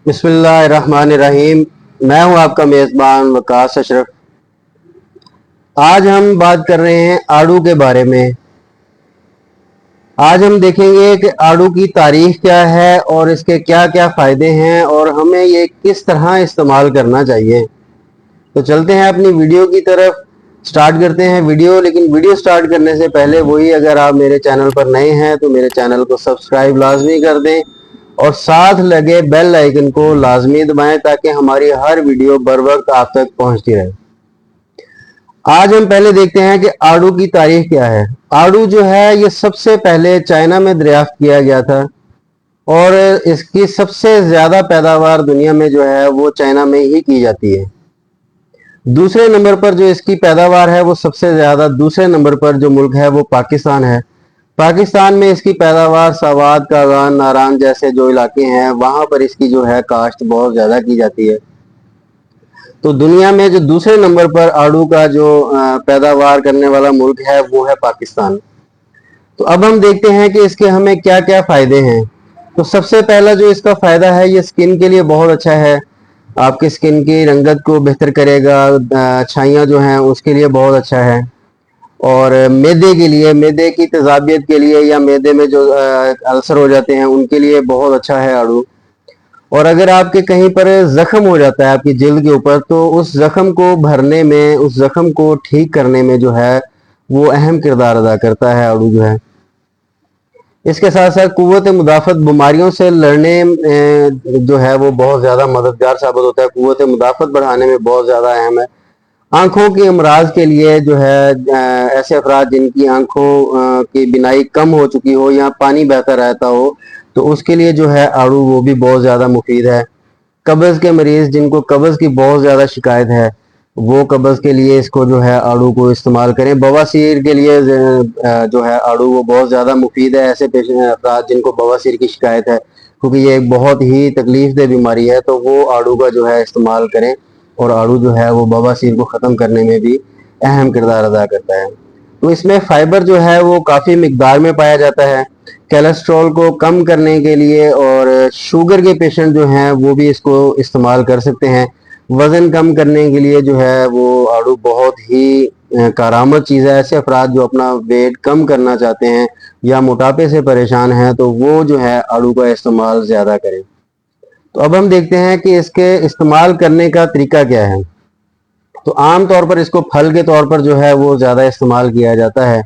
بسم اللہ الرحمن الرحیم۔ میں ہوں آپ کا میزبان وقاص اشرف۔ آج ہم بات کر رہے ہیں آڑو کے بارے میں۔ آج ہم دیکھیں گے کہ آڑو کی تاریخ کیا ہے اور اس کے کیا کیا فائدے ہیں اور ہمیں یہ کس طرح استعمال کرنا چاہیے۔ تو چلتے ہیں اپنی ویڈیو کی طرف، سٹارٹ کرتے ہیں ویڈیو۔ لیکن ویڈیو سٹارٹ کرنے سے پہلے وہی، اگر آپ میرے چینل پر نئے ہیں تو میرے چینل کو سبسکرائب لازمی کر دیں اور ساتھ لگے بیل آئیکن کو لازمی دبائیں تاکہ ہماری ہر ویڈیو بر وقت آپ تک پہنچتی رہے۔ آج ہم پہلے دیکھتے ہیں کہ آڑو کی تاریخ کیا ہے۔ آڑو جو ہے یہ سب سے پہلے چائنا میں دریافت کیا گیا تھا اور اس کی سب سے زیادہ پیداوار دنیا میں جو ہے وہ چائنا میں ہی کی جاتی ہے۔ دوسرے نمبر پر جو اس کی پیداوار ہے وہ سب سے زیادہ، دوسرے نمبر پر جو ملک ہے وہ پاکستان ہے۔ پاکستان میں اس کی پیداوار سوات، کاغان، ناران جیسے جو علاقے ہیں وہاں پر اس کی جو ہے کاشت بہت زیادہ کی جاتی ہے۔ تو دنیا میں جو دوسرے نمبر پر آڑو کا جو پیداوار کرنے والا ملک ہے وہ ہے پاکستان۔ تو اب ہم دیکھتے ہیں کہ اس کے ہمیں کیا کیا فائدے ہیں۔ تو سب سے پہلا جو اس کا فائدہ ہے، یہ سکن کے لیے بہت اچھا ہے۔ آپ کی سکن کی رنگت کو بہتر کرے گا، چھائیاں جو ہیں اس کے لیے بہت اچھا ہے۔ اور معدے کے لیے، معدے کی تیزابیت کے لیے یا معدے میں جو السر ہو جاتے ہیں ان کے لیے بہت اچھا ہے آڑو۔ اور اگر آپ کے کہیں پر زخم ہو جاتا ہے آپ کی جلد کے اوپر، تو اس زخم کو بھرنے میں، اس زخم کو ٹھیک کرنے میں جو ہے وہ اہم کردار ادا کرتا ہے آڑو جو ہے۔ اس کے ساتھ ساتھ قوت مدافعت، بیماریوں سے لڑنے جو ہے وہ بہت زیادہ مددگار ثابت ہوتا ہے، قوت مدافعت بڑھانے میں بہت زیادہ اہم ہے۔ آنکھوں کے امراض کے لیے جو ہے، ایسے افراد جن کی آنکھوں کی بینائی کم ہو چکی ہو یا پانی بہتا رہتا ہو، تو اس کے لیے جو ہے آڑو وہ بھی بہت زیادہ مفید ہے۔ قبض کے مریض جن کو قبض کی بہت زیادہ شکایت ہے، وہ قبض کے لیے اس کو جو ہے آڑو کو استعمال کریں۔ بواسیر کے لیے جو ہے آڑو وہ بہت زیادہ مفید ہے، ایسے افراد جن کو بواسیر کی شکایت ہے، کیونکہ یہ ایک بہت ہی تکلیف دہ بیماری ہے، تو وہ آڑو کا جو ہے استعمال کریں۔ اور آڑو جو ہے وہ بواسیر کو ختم کرنے میں بھی اہم کردار ادا کرتا ہے۔ تو اس میں فائبر جو ہے وہ کافی مقدار میں پایا جاتا ہے، کیلسٹرول کو کم کرنے کے لیے، اور شوگر کے پیشنٹ جو ہیں وہ بھی اس کو استعمال کر سکتے ہیں۔ وزن کم کرنے کے لیے جو ہے وہ آڑو بہت ہی کارآمد چیز ہے۔ ایسے افراد جو اپنا ویٹ کم کرنا چاہتے ہیں یا موٹاپے سے پریشان ہیں تو وہ جو ہے آڑو کا استعمال زیادہ کریں۔ تو اب ہم دیکھتے ہیں کہ اس کے استعمال کرنے کا طریقہ کیا ہے۔ تو عام طور پر اس کو پھل کے طور پر جو ہے وہ زیادہ استعمال کیا جاتا ہے۔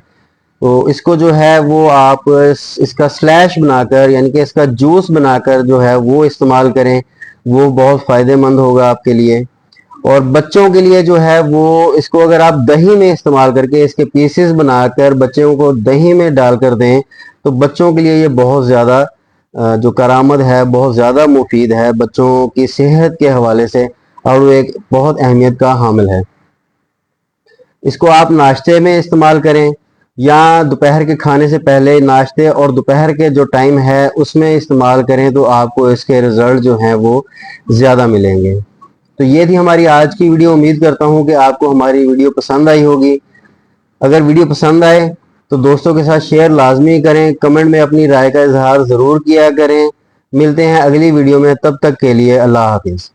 تو اس کو جو ہے وہ آپ اس کا سلیش بنا کر، یعنی کہ اس کا جوس بنا کر جو ہے وہ استعمال کریں، وہ بہت فائدہ مند ہوگا آپ کے لیے۔ اور بچوں کے لیے جو ہے وہ اس کو اگر آپ دہی میں استعمال کر کے، اس کے پیسز بنا کر بچوں کو دہی میں ڈال کر دیں، تو بچوں کے لیے یہ بہت زیادہ جو کارآمد ہے، بہت زیادہ مفید ہے۔ بچوں کی صحت کے حوالے سے اور وہ ایک بہت اہمیت کا حامل ہے۔ اس کو آپ ناشتے میں استعمال کریں یا دوپہر کے کھانے سے پہلے ناشتے اور دوپہر کے جو ٹائم ہے اس میں استعمال کریں، تو آپ کو اس کے رزلٹ جو ہیں وہ زیادہ ملیں گے۔ تو یہ تھی ہماری آج کی ویڈیو۔ امید کرتا ہوں کہ آپ کو ہماری ویڈیو پسند آئی ہوگی۔ اگر ویڈیو پسند آئے تو دوستوں کے ساتھ شیئر لازمی کریں، کمنٹ میں اپنی رائے کا اظہار ضرور کیا کریں۔ ملتے ہیں اگلی ویڈیو میں، تب تک کے لیے اللہ حافظ۔